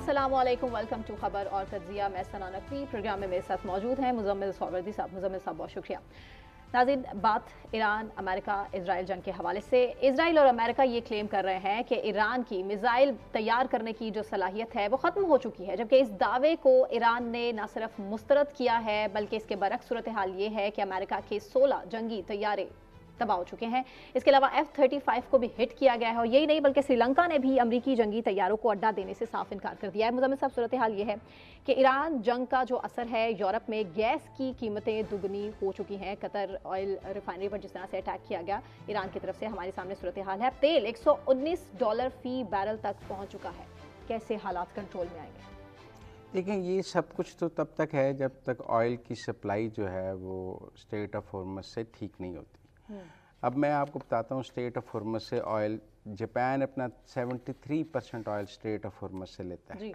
अस्सलाम वालेकुम, welcome to खबर और तज्जिया। मैं सना नकवी, प्रोग्राम में मेरे साथ मौजूद हैं मुजम्मिल सौवर्दी साहब। मुजम्मिल साहब बहुत शुक्रिया। नाज़रीन, बात ईरान, अमेरिका, इजराइल जंग के हवाले से। इजराइल और अमेरिका ये क्लेम कर रहे हैं कि ईरान की मिसाइल तैयार करने की जो सलाहियत है वो ख़त्म हो चुकी है, जबकि इस दावे को ईरान ने न सिर्फ मुस्तरद किया है बल्कि इसके बरक्स सूरत हाल ये है कि अमेरिका के 16 जंगी तैयारे तबाह हो चुके हैं। इसके अलावा F-35 को भी हिट किया गया है और यही नहीं बल्कि श्रीलंका ने भी अमरीकी जंगी तैयारों को अड्डा देने से साफ इनकार कर दिया है। मुजम्मिल साहब, सूरत हाल ये है कि ईरान जंग का जो असर है, यूरोप में गैस की कीमतें दुगनी हो चुकी हैं। कतर ऑयल रिफाइनरी पर जिस तरह से अटैक किया गया ईरान की तरफ से, हमारे सामने सूरत हाल है। तेल $119 फी बैरल तक पहुंच चुका है। कैसे हालात कंट्रोल में आएंगे? देखें, ये सब कुछ तो तब तक है जब तक ऑयल की सप्लाई जो है वो स्टेट ऑफ हॉर्मज़ से ठीक नहीं होती। अब मैं आपको बताता हूँ स्टेट ऑफ हॉर्मज़ से ऑयल, जापान अपना 73% ऑयल स्टेट ऑफ हॉर्मज़ से लेता है।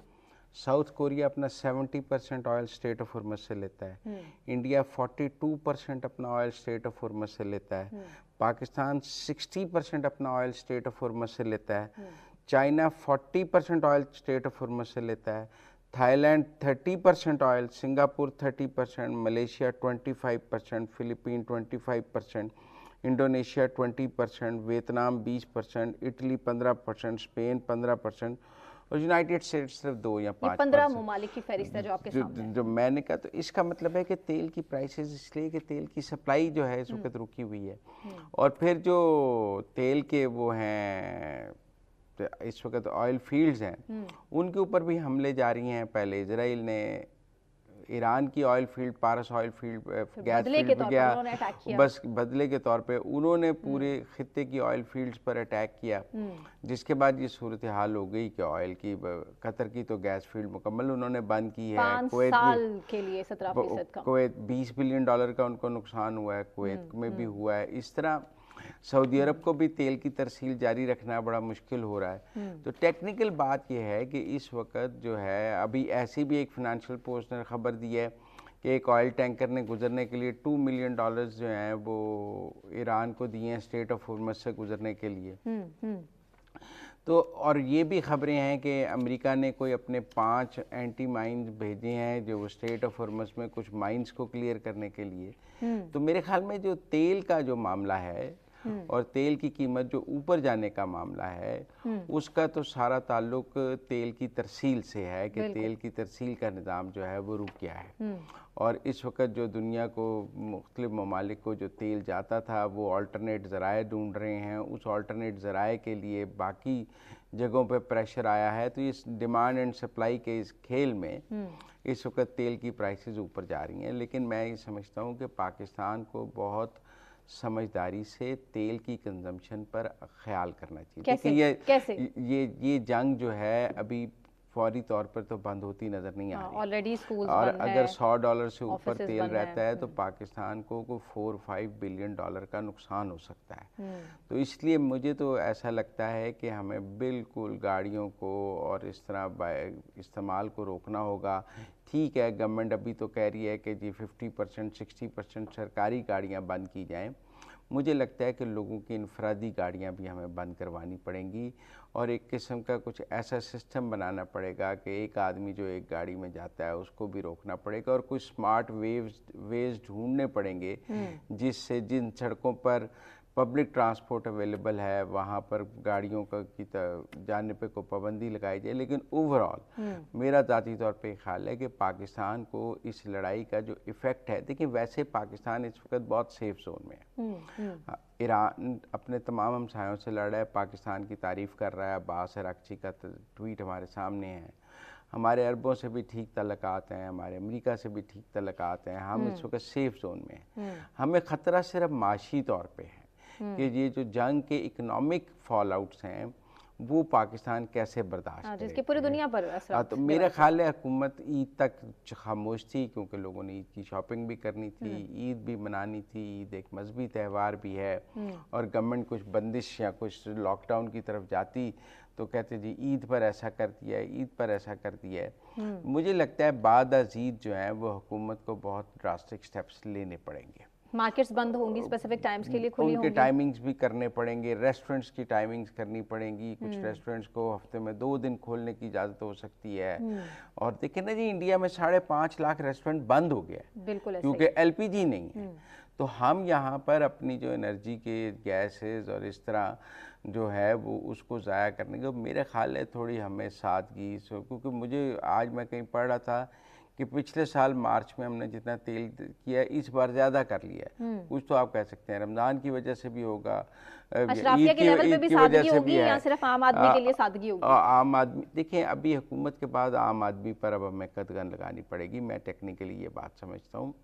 साउथ कोरिया अपना 70% ऑयल स्टेट ऑफ हॉर्मज़ से लेता है। इंडिया 42% अपना ऑयल स्टेट ऑफ हॉर्मज़ से लेता है। पाकिस्तान 60% अपना ऑयल स्टेट ऑफ हॉर्मज़ से लेता है। चाइना 40% ऑयल स्टेट ऑफ हॉर्मज़ से लेता है। Thailand 30% oil, Singapore 30%, Malaysia 25%, Philippine 25%, Indonesia 20%, Vietnam 20%, Italy 15%, Spain 15% और यूनाइटेड स्टेट्स सिर्फ 2 या 5%। 15 ममालिक की फहरिस्त है जो आपके सामने है। जो मैंने कहा, तो इसका मतलब है कि तेल की प्राइसेस, इसलिए कि तेल की सप्लाई जो है इस वक्त रुकी हुई है। और फिर जो तेल के वो हैं, तो इस वक्त ऑयल फील्ड्स हैं, उनके ऊपर भी हमले जारी हैं। पहले इजराइल ने ईरान की ऑयल फील्ड, पारस ऑयल फील्ड, गैस फील्ड पे गया, बस बदले के तौर पे उन्होंने पूरे खित्ते की ऑयल फील्ड्स पर अटैक किया, जिसके बाद ये सूरत हाल हो गई कि ऑयल की, कतर की तो गैस फील्ड मुकम्मल उन्होंने बंद की है। 5 साल के लिए 17% का, कुवैत $20 बिलियन का उनको नुकसान हुआ है, कुवैत में भी हुआ है। इस तरह सऊदी अरब को भी तेल की तरसील जारी रखना बड़ा मुश्किल हो रहा है। तो टेक्निकल बात यह है कि इस वक्त जो है, अभी ऐसी भी एक फाइनेंशियल पोस्ट ने खबर दी है कि एक ऑयल टैंकर ने गुजरने के लिए $2 मिलियन जो हैं वो ईरान को दिए हैं स्टेट ऑफ हॉर्मज़ से गुजरने के लिए। तो और ये भी खबरें हैं कि अमेरिका ने कोई अपने 5 एंटी माइंस भेजे हैं जो वो स्टेट ऑफ हॉर्मज़ में कुछ माइंस को क्लियर करने के लिए। तो मेरे ख्याल में जो तेल का जो मामला है और तेल की कीमत जो ऊपर जाने का मामला है, उसका तो सारा ताल्लुक तेल की तरसील से है कि तेल की तरसील का निज़ाम जो है वो रुक गया है। और इस वक्त जो दुनिया को, मुख्तलिफ ममालिक को जो तेल जाता था, वो अल्टरनेट ज़राए ढूंढ रहे हैं। उस अल्टरनेट ज़राए के लिए बाकी जगहों पे प्रेशर आया है। तो इस डिमांड एंड सप्लाई के इस खेल में इस वक्त तेल की प्राइसेस ऊपर जा रही हैं। लेकिन मैं ये समझता हूँ कि पाकिस्तान को बहुत समझदारी से तेल की कंजम्पशन पर ख्याल करना चाहिए। देखिए, ये जंग जो है अभी फौरी तौर पर तो बंद होती नज़र नहीं आ रही। ऑलरेडी स्कूल्स और बंद अगर है, $100 से ऊपर तेल रहता है तो हम्म। पाकिस्तान को $4-5 बिलियन का नुकसान हो सकता है। तो इसलिए मुझे तो ऐसा लगता है कि हमें बिल्कुल गाड़ियों को और इस तरह इस्तेमाल को रोकना होगा। ठीक है, गवर्नमेंट अभी तो कह रही है कि जी 50% 60% सरकारी गाड़ियाँ बंद की जाएँ। मुझे लगता है कि लोगों की इनफरादी गाड़ियाँ भी हमें बंद करवानी पड़ेंगी और एक किस्म का कुछ ऐसा सिस्टम बनाना पड़ेगा कि एक आदमी जो एक गाड़ी में जाता है उसको भी रोकना पड़ेगा और कुछ स्मार्ट वेज ढूंढने पड़ेंगे जिससे जिन सड़कों पर पब्लिक ट्रांसपोर्ट अवेलेबल है वहाँ पर गाड़ियों का की जाने पे को पाबंदी लगाई जाए। लेकिन ओवरऑल मेरा ज़ाती तौर पे ख्याल है कि पाकिस्तान को इस लड़ाई का जो इफ़ेक्ट है, देखिए वैसे पाकिस्तान इस वक्त बहुत सेफ जोन में है। ईरान अपने तमाम हमसायों से लड़ रहा है, पाकिस्तान की तारीफ़ कर रहा है। अब्बास अरागची का ट्वीट हमारे सामने है। हमारे अरबों से भी ठीक तल्लुकात हैं, हमारे अमेरिका से भी ठीक तल्लुकात हैं। हम इस वक्त सेफ जोन में हैं। हमें ख़तरा सिर्फ माशी तौर पे है कि ये जो जंग के इकोनॉमिक फॉल आउट्स हैं वो पाकिस्तान कैसे बर्दाश्त करेगा, जिसकी पूरी दुनिया पर असर। तो मेरा ख्याल है हुकूमत ईद तक खामोश थी क्योंकि लोगों ने ईद की शॉपिंग भी करनी थी, ईद भी मनानी थी। ईद एक मजहबी त्यौहार भी है और गवर्नमेंट कुछ बंदिश या कुछ लॉकडाउन की तरफ जाती तो कहते जी ईद पर ऐसा कर दिया है, ईद पर ऐसा कर दिया है। मुझे लगता है बाद अज़ ईद जो है वो हुकूमत को बहुत ड्रास्टिक स्टेप्स लेने पड़ेंगे। मार्केट्स बंद होंगी, स्पेसिफिक टाइम्स के लिए खुली उनके होंगी। टाइमिंग्स भी करने पड़ेंगे, रेस्टोरेंट्स की टाइमिंग्स करनी पड़ेंगी। कुछ रेस्टोरेंट्स को हफ्ते में 2 दिन खोलने की इजाज़त हो सकती है। और देखिए ना जी, इंडिया में 5.5 लाख रेस्टोरेंट बंद हो गया है बिल्कुल ऐसे क्योंकि एलपीजी नहीं है। तो हम यहाँ पर अपनी जो एनर्जी के गैसेस और इस तरह जो है वो उसको ज़ाया करने के, मेरे ख्याल है थोड़ी हमें सादगी, क्योंकि मुझे आज मैं कहीं पढ़ रहा था कि पिछले साल मार्च में हमने जितना तेल किया इस बार ज़्यादा कर लिया है। कुछ तो आप कह सकते हैं रमज़ान की वजह से भी होगा, अशराफिया के लेवल पे भी सादगी होगी या सिर्फ आम आदमी के लिए सादगी होगी? आम आदमी, देखिए अभी हुकूमत के बाद आम आदमी पर अब हमें कदगन लगानी पड़ेगी। मैं टेक्निकली ये बात समझता हूँ।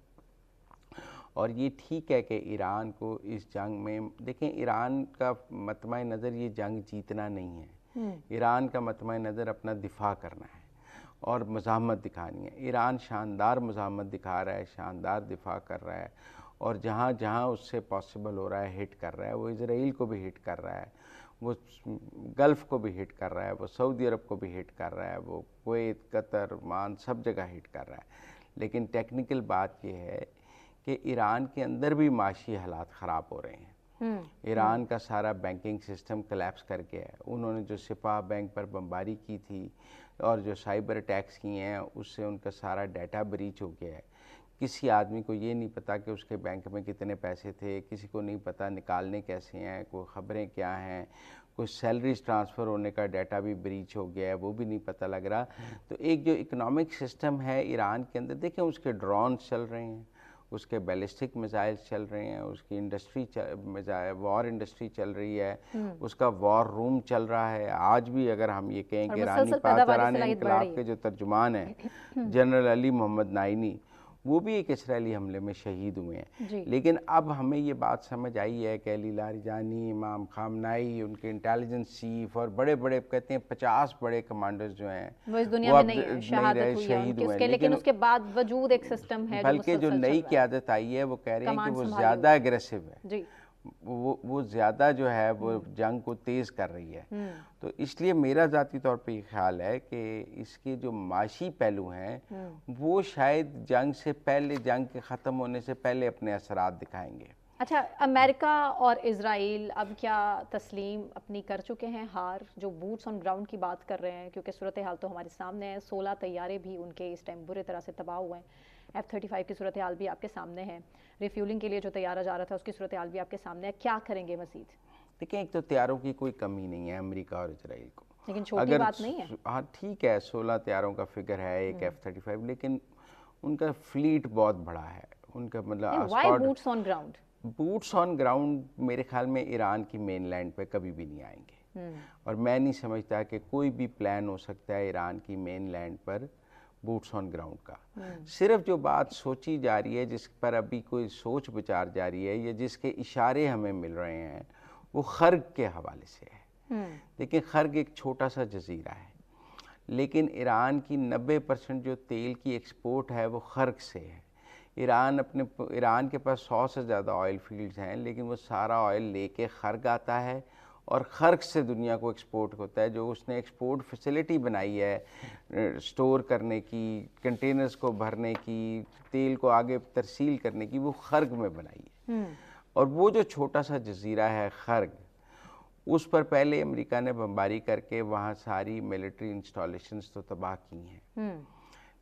और ये ठीक है कि ईरान को इस जंग में, देखें ईरान का मतमा नज़र ये जंग जीतना नहीं है। ईरान का मतमा नज़र अपना दिफा करना है और मज़ाहमत दिखानी है। ईरान शानदार मज़ाहमत दिखा रहा है, शानदार दिफा कर रहा है और जहाँ जहाँ उससे पॉसिबल हो रहा है हिट कर रहा है। वो इज़राइल को भी हिट कर रहा है, वो गल्फ़ को भी हिट कर रहा है, वो सऊदी अरब को भी हिट कर रहा है, वो कुवैत, कतर, ओमान सब जगह हिट कर रहा है। लेकिन टेक्निकल बात यह है कि ईरान के अंदर भी माशी हालात ख़राब हो रहे हैं। ईरान का सारा बैंकिंग सिस्टम कोलैप्स कर गया है। उन्होंने जो सिपा बैंक पर बमबारी की थी और जो साइबर अटैक्स किए हैं उससे उनका सारा डाटा ब्रीच हो गया है। किसी आदमी को ये नहीं पता कि उसके बैंक में कितने पैसे थे, किसी को नहीं पता निकालने कैसे हैं, कोई ख़बरें क्या हैं, कोई सैलरीज ट्रांसफ़र होने का डाटा भी ब्रीच हो गया है, वो भी नहीं पता लग रहा। तो एक जो इकोनॉमिक सिस्टम है ईरान के अंदर, देखें उसके ड्रोन चल रहे हैं, उसके बैलिस्टिक मिसाइल्स चल रहे हैं, उसकी इंडस्ट्री वॉर इंडस्ट्री चल रही है, उसका वॉर रूम चल रहा है। आज भी अगर हम ये कहें कि ईरानी पासदारान इनकलाब के जो तर्जुमान हैं जनरल अली मोहम्मद नाइनी, वो भी एक इसराइली हमले में शहीद हुए हैं। लेकिन अब हमें ये बात समझ आई है कि अली लारिजानी, इमाम खामनाई, उनके इंटेलिजेंस चीफ और बड़े बड़े कहते हैं 50 बड़े कमांडर्स जो हैं वो इस दुनिया में नहीं है, शहादत हुई है उनकी उसके, लेकिन उसके बाद वजूद एक सिस्टम है, बल्कि जो नई क़यादत आई है वो कह रहे हैं कि वो ज़्यादा एग्रेसिव है जी। वो ज़्यादा जो है वो जंग को तेज़ कर रही है। तो इसलिए मेरा ज़ाती तौर पे ये ख्याल है कि इसके जो माशी पहलू हैं वो शायद जंग से पहले, जंग के ख़त्म होने से पहले अपने असरात दिखाएंगे। अच्छा, अमेरिका और इज़राइल अब क्या तस्लीम अपनी कर चुके हैं हार, जो बूट्स ऑन ग्राउंड की बात कर रहे हैं? क्योंकि सूरत हाल तो हमारे सामने है, 16 तैयारे भी उनके इस टाइम बुरे तरह से तबाह हुए हैं। F-35 की सूरत हाल भी आपके सामने है, रिफ्यूलिंग के लिए जो तैयारा जा रहा था उसकी सूरत हाल भी आपके सामने है। क्या करेंगे मज़ीद? देखिए, एक तो तैयारों की कोई कमी नहीं है अमेरिका और इजराइल को, लेकिन छोटी बात नहीं है। हाँ ठीक है, 16 तैयारों का फिगर है, एक F-35, लेकिन उनका फ्लीट बहुत बड़ा है। उनका मतलब boots on ground, boots on ground मेरे ख्याल में ईरान की मेन लैंड पे कभी भी नहीं आएंगे। और मैं नहीं समझता कि कोई भी प्लान हो सकता है ईरान की मेन लैंड पर बूट्स ऑन ग्राउंड का। सिर्फ जो बात सोची जा रही है, जिस पर अभी कोई सोच विचार जारी है या जिसके इशारे हमें मिल रहे हैं, वो खर्ग के हवाले से है। देखिए, खर्ग एक छोटा सा जजीरा है, लेकिन ईरान की 90% जो तेल की एक्सपोर्ट है वो खर्ग से है। ईरान के पास 100 से ज़्यादा ऑयल फील्ड्स हैं, लेकिन वो सारा ऑयल लेके खर्ग आता है और खर्ग से दुनिया को एक्सपोर्ट होता है। जो उसने एक्सपोर्ट फैसिलिटी बनाई है स्टोर करने की, कंटेनर्स को भरने की, तेल को आगे तरसील करने की, वो खर्ग में बनाई है। और वो जो छोटा सा जजीरा है खर्ग, उस पर पहले अमेरिका ने बमबारी करके वहाँ सारी मिलिट्री इंस्टॉलेशंस तो तबाह की हैं।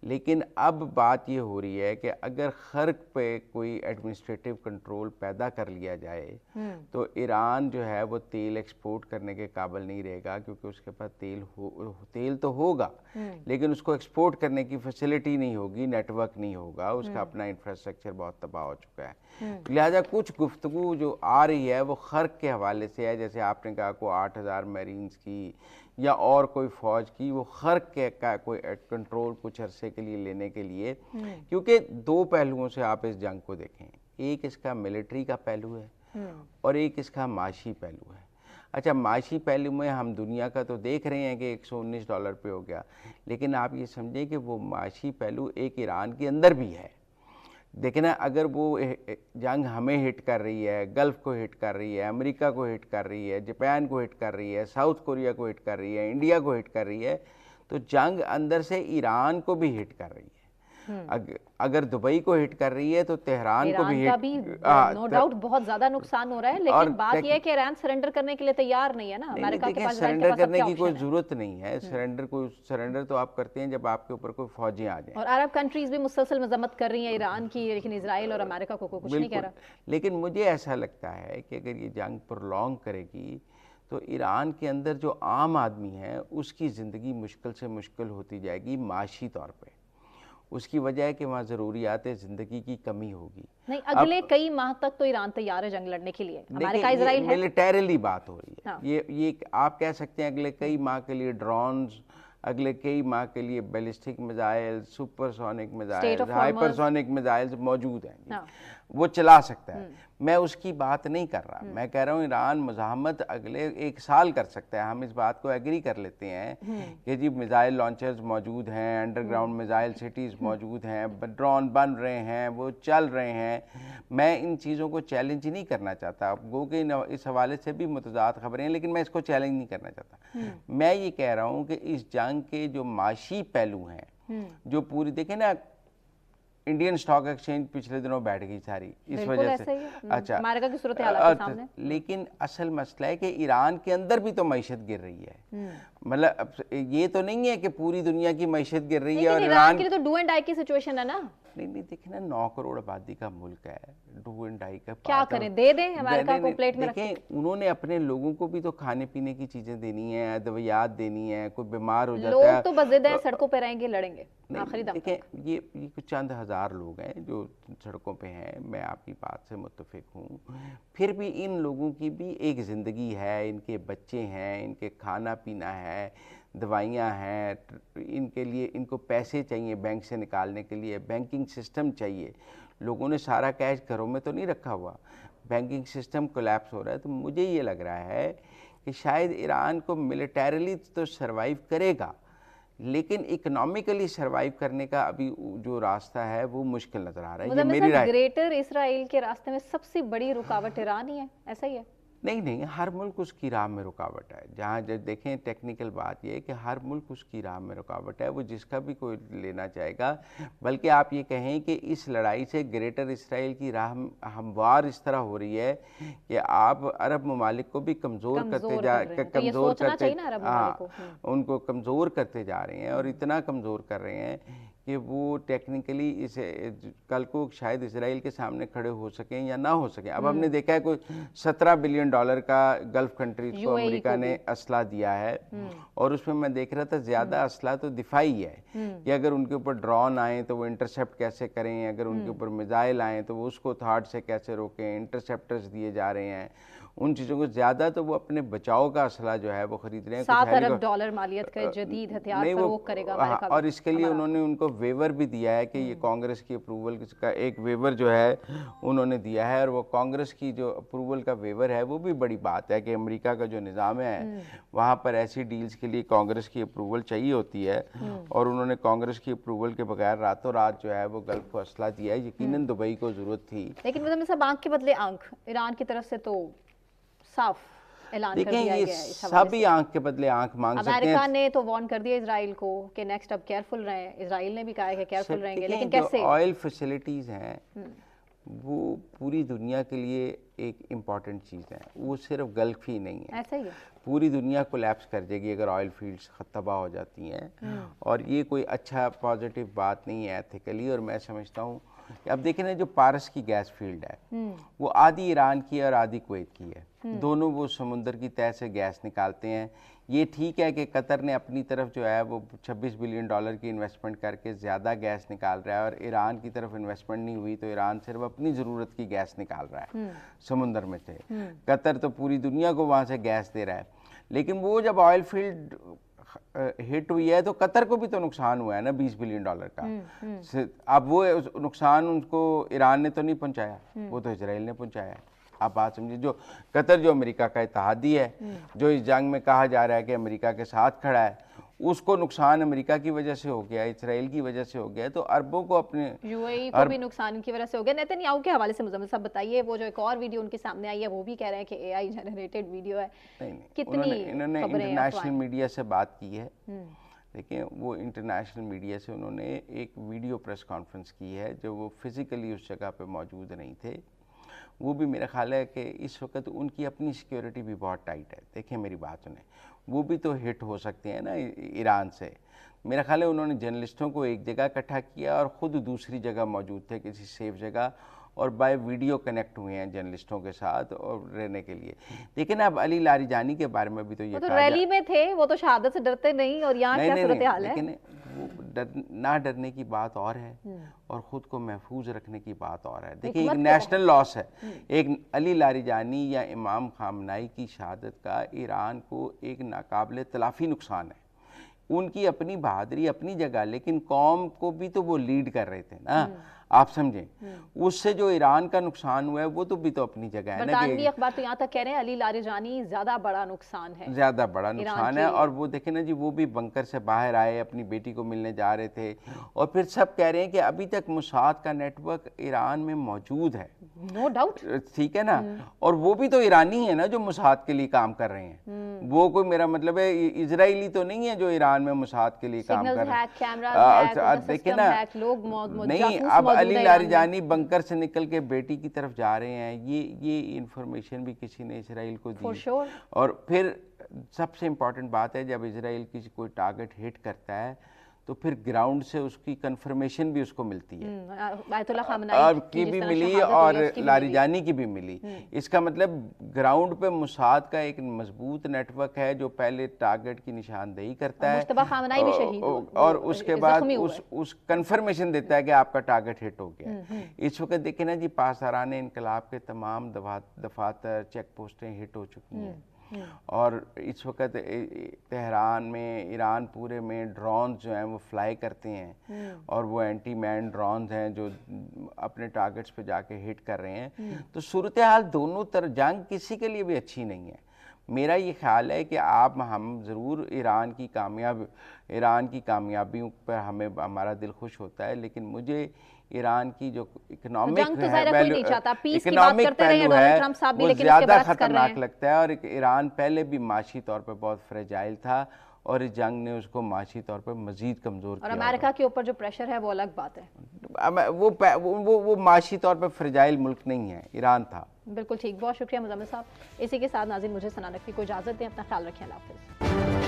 लेकिन अब बात ये हो रही है कि अगर खर्ग पे कोई एडमिनिस्ट्रेटिव कंट्रोल पैदा कर लिया जाए तो ईरान जो है वो तेल एक्सपोर्ट करने के काबिल नहीं रहेगा, क्योंकि उसके पास तेल तो होगा लेकिन उसको एक्सपोर्ट करने की फैसिलिटी नहीं होगी, नेटवर्क नहीं होगा, उसका अपना इंफ्रास्ट्रक्चर बहुत तबाह हो चुका है। लिहाजा कुछ गुफ्तगू जो आ रही है वो खर्ग के हवाले से है, जैसे आपने कहा को 8000 मरीन्स की या और कोई फौज की, वो खर्ग के का कोई कंट्रोल कुछ अरसे के लिए लेने के लिए। क्योंकि दो पहलुओं से आप इस जंग को देखें, एक इसका मिलिट्री का पहलू है और एक इसका माशी पहलू है। अच्छा, माशी पहलू में हम दुनिया का तो देख रहे हैं कि $119 पे हो गया, लेकिन आप ये समझें कि वो माशी पहलू एक ईरान के अंदर भी है। देखना, अगर वो जंग हमें हिट कर रही है, गल्फ़ को हिट कर रही है, अमेरिका को हिट कर रही है, जापान को हिट कर रही है, साउथ कोरिया को हिट कर रही है, इंडिया को हिट कर रही है, तो जंग अंदर से ईरान को भी हिट कर रही है। अगर दुबई को हिट कर रही है तो तेहरान को भी हिट, नो डाउट बहुत ज्यादा नुकसान हो रहा है, लेकिन बात यह है कि ईरान सरेंडर करने के लिए तैयार नहीं है ना। अमेरिका के पास सरेंडर करने की कोई जरूरत नहीं है। सरेंडर तो आप करते हैं जब आपके ऊपर कोई फौजी आ जाए। और अरब कंट्रीज भी मुसलसल मजम्मत कर रही है ईरान की, लेकिन इजराइल और अमेरिका को कुछ नहीं कह रहा। लेकिन मुझे ऐसा लगता है कि अगर ये जंग प्रोलॉन्ग करेगी तो ईरान के अंदर जो आम आदमी है उसकी ज़िंदगी मुश्किल से मुश्किल होती जाएगी माशी तौर पे। उसकी वजह है कि वहाँ ज़रूरियात ज़िंदगी की कमी होगी। नहीं, अगले कई माह तक तो ईरान तैयार है जंग लड़ने के लिए। अमेरिका इजराइल है, मिलिटरीली बात हो रही है। हाँ। ये आप कह सकते हैं अगले कई माह के लिए ड्रोन्स, अगले कई माह के लिए ballistic missile, supersonic missile, hypersonic missile मौजूद हैं। हाँ। वो चला सकता है। मैं उसकी बात नहीं कर रहा, मैं कह रहा हूँ ईरान मुज़ाहमत अगले 1 साल कर सकता है। हम इस बात को एग्री कर लेते हैं कि जी मिसाइल लॉन्चर्स मौजूद हैं, अंडरग्राउंड मिसाइल सिटीज़ मौजूद हैं, ड्रोन बन रहे हैं, वो चल रहे हैं। मैं इन चीज़ों को चैलेंज नहीं करना चाहता। गो के इस हवाले से भी मुतज़ाद खबरें हैं, लेकिन मैं इसको चैलेंज नहीं करना चाहता। मैं ये कह रहा हूँ कि इस जंग के जो माशी पहलू हैं, जो पूरी देखें ना, इंडियन स्टॉक एक्सचेंज पिछले दिनों बैठ गई सारी इस वजह से। अच्छा, अमेरिका की सूरत हाल आपके सामने। लेकिन असल मसला है कि ईरान के अंदर भी तो मईशत गिर रही है। मतलब ये तो नहीं है कि पूरी दुनिया की मईशत गिर रही है और ईरान के लिए तो डू एंड डाई की सिचुएशन है ना। नहीं देखे ना, 9 करोड़ आबादी का मुल्क है, डू एंड डाई का क्या करें, दे दें अमेरिका को प्लेट में रखें। उन्होंने अपने लोगों को भी तो खाने पीने की चीजें देनी है, दवाइयात देनी है, कोई बीमार हो जाता है लोग तो बस हैं, सड़कों पे रहेंगे, लड़ेंगे आखिरी दम। देखें ये कुछ चंद हजार लोग हैं जो सड़कों पे हैं, मैं आपकी बात से मुत्तफिक हूँ। फिर भी इन लोगों की भी एक ज़िंदगी है, इनके बच्चे हैं, इनके खाना पीना है, दवाइयाँ हैं, इनके लिए इनको पैसे चाहिए बैंक से निकालने के लिए, बैंकिंग सिस्टम चाहिए। लोगों ने सारा कैश घरों में तो नहीं रखा हुआ, बैंकिंग सिस्टम कोलैप्स हो रहा है। तो मुझे ये लग रहा है कि शायद ईरान को मिलिटरीली तो सर्वाइव करेगा, लेकिन इकोनॉमिकली सर्वाइव करने का अभी जो रास्ता है वो मुश्किल नजर आ रहा है। ये मेरी राय। ग्रेटर इजराइल के रास्ते में सबसे बड़ी रुकावट ईरान ही है, ऐसा ही है? नहीं, हर मुल्क उसकी राह में रुकावट है। जहाँ जब देखें टेक्निकल बात यह है कि हर मुल्क उसकी राह में रुकावट है, वो जिसका भी कोई लेना चाहेगा। बल्कि आप ये कहें कि इस लड़ाई से ग्रेटर इसराइल की राह हमवार इस तरह हो रही है कि आप अरब ममालिक को भी कमज़ोर करते उनको कमज़ोर करते जा रहे हैं, और इतना कमज़ोर कर रहे हैं कि वो टेक्निकली इसे कल को शायद इजराइल के सामने खड़े हो सकें या ना हो सकें। अब हमने देखा है कोई $17 बिलियन का गल्फ कंट्रीज को अमेरिका ने असला दिया है, और उसमें मैं देख रहा था ज़्यादा असला तो दिफाई है कि अगर उनके ऊपर ड्रोन आए तो वो इंटरसेप्ट कैसे करें, अगर उनके ऊपर मिसाइल आए तो वो उसको थर्ड से कैसे रोकें, इंटरसेप्टर्स दिए जा रहे हैं उन चीज़ों को। ज़्यादा तो वो अपने बचाव का असला जो है वो खरीद रहे हैं। $7 अरब मालियत का जदीद हथियार फरोख्त करेगा अमेरिका। और इसके लिए उन्होंने उनको वेवर भी दिया है कि ये कांग्रेस की अप्रूवल का एक वेवर जो है उन्होंने दिया है, और वो कांग्रेस की जो अप्रूवल का वेवर है वो भी बड़ी बात है कि अमेरिका का जो निज़ाम है वहाँ पर ऐसी डील्स के लिए कांग्रेस की अप्रूवल चाहिए होती है, और उन्होंने कांग्रेस की अप्रूवल के बगैर रातों रात जो है वो गल्फ को असला दिया है। यकीनन दुबई को ज़रूरत थी, लेकिन मतलब सब आंख के बदले आंख ईरान की तरफ से तो साफ ऐलान कर दिया गया है। सभी आंख के बदले आंख मांग सकते हैं। अमेरिका ने तो वार्न कर दिया इजराइल को कि नेक्स्ट अब केयरफुल रहें। इजराइल ने भी कहा है कि केयरफुल रहेंगे, लेकिन कैसे? ऑयल फैसिलिटीज हैं वो पूरी दुनिया के लिए एक इम्पॉर्टेंट चीज़ है, वो सिर्फ गल्फ ही नहीं है, ऐसा ही है। पूरी दुनिया कोलैप्स कर जाएगी अगर ऑयल फील्ड्स तबाह हो जाती हैं, और ये कोई अच्छा पॉजिटिव बात नहीं है एथिकली। और मैं समझता हूँ अब देखें ना, जो पारस की गैस फील्ड है वो आधी ईरान की है और आधी कुवैत की है, दोनों वो समुंदर की तह से गैस निकालते हैं। ये ठीक है कि कतर ने अपनी तरफ जो है वो $26 बिलियन की इन्वेस्टमेंट करके ज़्यादा गैस निकाल रहा है, और ईरान की तरफ इन्वेस्टमेंट नहीं हुई तो ईरान सिर्फ अपनी ज़रूरत की गैस निकाल रहा है समुंदर में से। कतर तो पूरी दुनिया को वहाँ से गैस दे रहा है, लेकिन वो जब ऑयल फील्ड हिट हुई है तो कतर को भी तो नुकसान हुआ है ना $20 बिलियन का। अब वो नुकसान उनको ईरान ने तो नहीं पहुंचाया, वो तो इजराइल ने पहुंचाया है। आप बात समझिए, जो कतर जो अमेरिका का इत्तेहादी है, जो इस जंग में कहा जा रहा है कि अमेरिका के साथ खड़ा है, उसको नुकसान अमेरिका की वजह से हो गया, इसराइल की वजह से हो गया, तो अरबों को अपने यूएई को भी नुकसान की वजह से हो गया। नेतन्याहू के हवाले से मुझम्मिल साहब बताइए, वो जो एक और वीडियो उनके सामने आई है वो भी कह रहे हैं कि एआई जनरेटेड वीडियो है। नहीं, कितनी इन्होंने इंटरनेशनल मीडिया से बात की है देखिए वो इंटरनेशनल मीडिया से उन्होंने एक वीडियो प्रेस कॉन्फ्रेंस की है, जो वो फिज़िकली उस जगह पे मौजूद नहीं थे। वो भी मेरा ख्याल है कि इस वक्त उनकी अपनी सिक्योरिटी भी बहुत टाइट है। देखिए मेरी बात सुने, वो भी तो हिट हो सकते हैं ना ईरान से। मेरा ख्याल है उन्होंने जर्नलिस्टों को एक जगह इकट्ठा किया और ख़ुद दूसरी जगह मौजूद थे किसी सेफ जगह, और बाय वीडियो कनेक्ट हुए हैं जर्नलिस्टों के साथ और रहने के लिए। लेकिन अब अली लारिजानी के बारे में भी तो ये वो तो रैली में थे, वो तो शहादत से डरते नहीं, और यहाँ क्या सूरत हाल है? लेकिन वो ना डरने की बात और है और ख़ुद को महफूज रखने की बात और है। देखिए एक नेशनल लॉस है, एक अली लारिजानी या इमाम खामनाई की शहादत का ईरान को एक नाकाबिले तलाफ़ी नुकसान है। उनकी अपनी बहादुरी अपनी जगह, लेकिन कौम को भी तो वो लीड कर रहे थे ना, आप समझें। उससे जो ईरान का नुकसान हुआ है वो तो भी तो अपनी जगह है ना। बरतानवी अखबार तो यहाँ तक कह रहे हैं अली लारिजानी ज्यादा बड़ा नुकसान है, ज्यादा बड़ा नुकसान है। और वो देखे ना जी, वो भी बंकर से बाहर आए, अपनी बेटी को मिलने जा रहे थे, और फिर सब कह रहे हैं कि अभी तक मोसाद का नेटवर्क ईरान में मौजूद है। नो डाउट, ठीक है ना। और वो भी तो ईरानी है ना जो मोसाद के लिए काम कर रहे हैं। वो कोई, मेरा मतलब है इजरायली तो नहीं है जो ईरान में मोसाद के लिए काम कर रहे हैं। देखे ना, नहीं अब अली लारिजानी बंकर से निकल के बेटी की तरफ जा रहे हैं, ये इंफॉर्मेशन भी किसी ने इसराइल को दी। और फिर सबसे इम्पोर्टेंट बात है, जब इसराइल की कोई टारगेट हिट करता है तो फिर ग्राउंड से उसकी कंफर्मेशन भी उसको मिलती है। आयतुल्लाह खामनाई की भी मिली और लारिजानी की भी मिली। इसका मतलब ग्राउंड पे मोसाद का एक मजबूत नेटवर्क है जो पहले टारगेट की निशानदेही करता है, खामनाई भी शहीद और उसके बाद उस कंफर्मेशन देता है कि आपका टारगेट हिट हो गया। इस वक्त देखें ना जी, पासदारान इनकलाब के तमाम दफातर चेक पोस्टें हिट हो चुकी हैं, और इस वक्त तेहरान में, ईरान पूरे में ड्रोन जो हैं वो फ्लाई करते हैं, और वो एंटी मैन ड्रोन हैं जो अपने टारगेट्स पे जाके हिट कर रहे हैं। तो सूरत हाल दोनों तरफ, जंग किसी के लिए भी अच्छी नहीं है। मेरा ये ख्याल है कि हम ज़रूर ईरान की कामयाबियों पर हमारा दिल खुश होता है, लेकिन मुझे ईरान की जो इकोनॉमिक पहलू है वो ज़्यादा खतरनाक लगता है। और ईरान पहले भी माशी तौर पर बहुत फ्रेजाइल था, और इस जंग ने उसको माशी तौर पर मजीद कमज़ोर किया। और अमेरिका के ऊपर जो प्रेशर है वो अलग बात है। वो माशी तौर पर फ्रेजाइल मुल्क नहीं है, ईरान था। बिल्कुल ठीक, बहुत शुक्रिया मुज़म्मिल साहब। इसी के साथ नाज़रीन, मुझे सना नकवी को इजाज़त दें। अपना ख्याल रखें, अल्लाह हाफ़िज़।